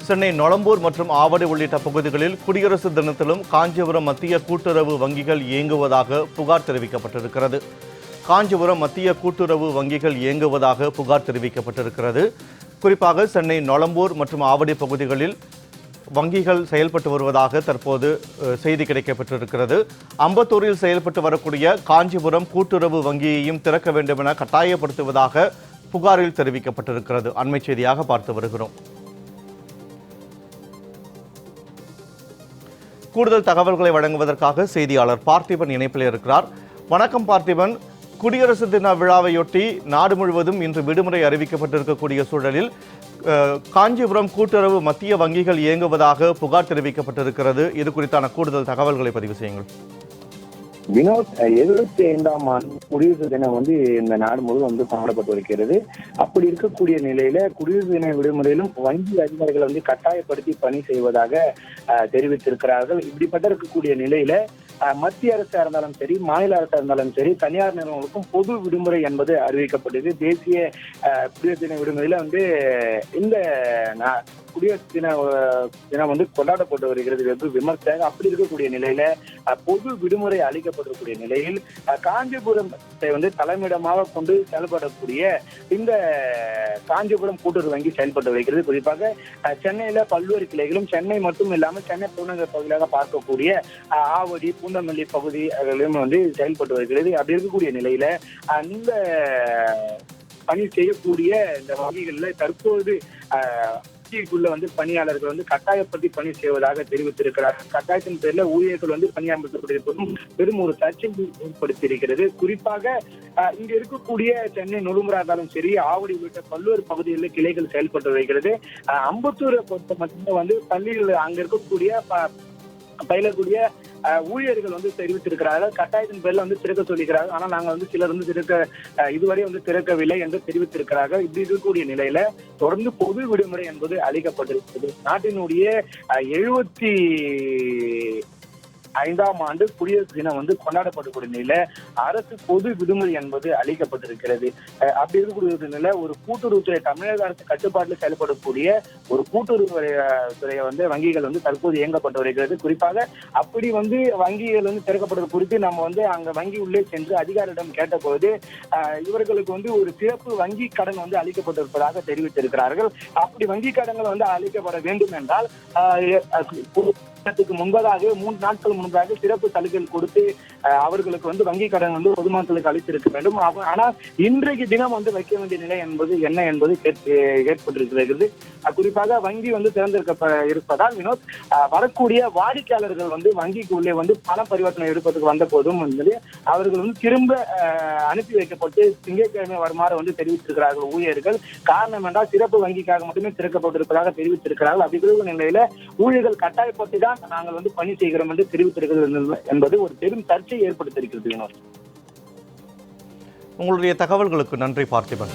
சென்னை நொளம்பூர் மற்றும் ஆவடி உள்ளிட்ட பகுதிகளில் குடியரசு தினத்திலும் காஞ்சிபுரம் மத்திய கூட்டுறவு வங்கிகள் இயங்குவதாக புகார் தெரிவிக்கப்பட்டிருக்கிறது. காஞ்சிபுரம் மத்திய கூட்டுறவு வங்கிகள் இயங்குவதாக புகார் தெரிவிக்கப்பட்டிருக்கிறது. குறிப்பாக சென்னை நொளம்பூர் மற்றும் ஆவடி பகுதிகளில் வங்கிகள் செயல்பட்டு வருவதாக தற்போது செய்தி கிடைக்கப்பட்டிருக்கிறது. அம்பத்தூரில் செயல்பட்டு வரக்கூடிய காஞ்சிபுரம் கூட்டுறவு வங்கியையும் திறக்க வேண்டும் என கட்டாயப்படுத்துவதாக புகாரில் தெரிவிக்கப்பட்டிருக்கிறது. அண்மை செய்தியாக பார்த்து வருகிறோம். கூடுதல் தகவல்களை வழங்குவதற்காக செய்தியாளர் பார்த்திபன் இணைப்பில் இருக்கிறார். வணக்கம் பார்த்திபன். குடியரசு தின விழாவையொட்டி நாடு முழுவதும் இன்று விடுமுறை அறிவிக்கப்பட்டிருக்கக்கூடிய சூழலில் காஞ்சிபுரம் கூட்டுறவு மத்திய வங்கிகள் இயங்குவதாக புகார் தெரிவிக்கப்பட்டிருக்கிறது. இது குறித்தான கூடுதல் தகவல்களை பதிவு செய்யுங்கள். வினோத், 75ஆம் ஆண்டு குடியரசு தினம் இந்த நாடு முழுவதும் கொண்டாடப்பட்டு வருகிறது. அப்படி இருக்கக்கூடிய நிலையில குடியரசு தின விடுமுறையிலும் வங்கி அதிகாரிகளை கட்டாயப்படுத்தி பணி செய்வதாக தெரிவித்திருக்கிறார்கள். இப்படிப்பட்ட இருக்கக்கூடிய நிலையில மத்திய அரசா இருந்தாலும் சரி, மாநில அரசா இருந்தாலும் சரி, தனியார் நிறுவனங்களுக்கும் பொது விடுமுறை என்பது அறிவிக்கப்பட்டது. தேசிய குடியரசு தின விடுமுறையில இந்த குடியரசு தினம் கொண்டாடப்பட்டு வருகிறது வெகு விமர்சையாக. அப்படி இருக்கக்கூடிய நிலையில பொது விடுமுறை அளிக்கப்பட்டிருக்கூடிய நிலையில் காஞ்சிபுரத்தை தலைமையிடமாக கொண்டு செயல்படக்கூடிய இந்த காஞ்சிபுரம் கூட்டுறவு வங்கி செயல்பட்டு வருகிறது. குறிப்பாக சென்னையில பல்வேறு கிளைகளும், சென்னை மட்டும் இல்லாமல் சென்னை புறநகர் பகுதியாக பார்க்கக்கூடிய ஆவடி, பூந்தமல்லி பகுதிகளிலும் செயல்பட்டு வருகிறது. அப்படி இருக்கக்கூடிய நிலையில இந்த பணி செய்யக்கூடிய இந்த வங்கிகள்ல தற்போது பணியாளர்கள் கட்டாயப்படுத்தி பணி செய்வதாக தெரிவித்திருக்கிறார்கள். கட்டாயத்தின் பேர்ல ஊழியர்கள் பணியமர்த்தப்பட்டிருப்பதும் பெரும் ஒரு சர்ச்சையை ஏற்படுத்தி இருக்கிறது. குறிப்பாக இங்க இருக்கக்கூடிய சென்னை நொறுமுறை இருந்தாலும் சரி, ஆவடி உள்ளிட்ட பல்வேறு பகுதிகளில் கிளைகள் செயல்பட்டு வருகிறது. அம்பத்தூரை பொறுத்த மட்டுமே பள்ளிகள் அங்க இருக்கக்கூடிய பயிலக்கூடிய ஊழியர்கள் தெரிவித்திருக்கிறார்கள். கட்டாயத்தின் பேர்ல திறக்க சொல்லிக்கிறார்கள். ஆனா நாங்க சிலர் திறக்க இதுவரை திறக்கவில்லை என்று தெரிவித்திருக்கிறார்கள். இப்படி இருக்கக்கூடிய நிலையில தொடர்ந்து பொது விடுமுறை என்பது அளிக்கப்பட்டிருக்கிறது. நாட்டினுடைய 75ஆம் ஆண்டு குடியரசு தினம் கொண்டாடப்படக்கூடிய நிலையில அரசு பொது விடுமுறை என்பது அளிக்கப்பட்டிருக்கிறது. அப்படி இருக்கக்கூடிய நிலை ஒரு கூட்டுறவுத்துறை, தமிழக அரசு கட்டுப்பாட்டில் செயல்படக்கூடிய ஒரு கூட்டுறவு துறையை வங்கிகள் தற்போது இயங்கப்பட்டு வருகிறது. குறிப்பாக அப்படி வங்கிகள் திறக்கப்படுவது குறித்து நம்ம அங்க வங்கி உள்ளே சென்று அதிகாரியிடம் கேட்டபோது இவர்களுக்கு ஒரு சிறப்பு வங்கி கடன் அளிக்கப்பட்டிருப்பதாக தெரிவித்திருக்கிறார்கள். அப்படி வங்கி கடன்கள் அளிக்கப்பட வேண்டும் என்றால் முன்பதாக 3 நாட்கள் முன்பதாக சிறப்பு சலுகைகள் கொடுத்து அவர்களுக்கு வங்கி கடன் பொதுமக்களுக்கு அளித்திருக்க வேண்டும். ஆனால் இன்றைக்கு தினம் வைக்க வேண்டிய நிலை என்பது என்ன என்பது ஏற்பட்டிருக்கிறது. குறிப்பாக வங்கி திறந்திருக்க இருப்பதால் வினோத், வரக்கூடிய வாடிக்கையாளர்கள் வங்கிக்கு உள்ளே பண பரிவர்த்தனை எடுப்பதற்கு வந்த போதும் அவர்கள் திரும்ப அனுப்பி வைக்கப்பட்டு திங்கட்கிழமை வருமாறு தெரிவித்திருக்கிறார்கள் ஊழியர்கள். காரணம் என்றால் சிறப்பு வங்கிக்காக மட்டுமே திறக்கப்பட்டிருப்பதாக தெரிவித்திருக்கிறார்கள். அப்படி இருக்கிற நிலையில ஊழியர்கள் கட்டாயப்பட்டு தான் நாங்கள் பணி செய்கிறோம் என்று தெரிவித்திருக்கிறது என்பது ஒரு பெரும் சர்ச்சையை ஏற்படுத்தியிருக்கிறது. உங்களுடைய தகவல்களுக்கு நன்றி பார்த்திபன்.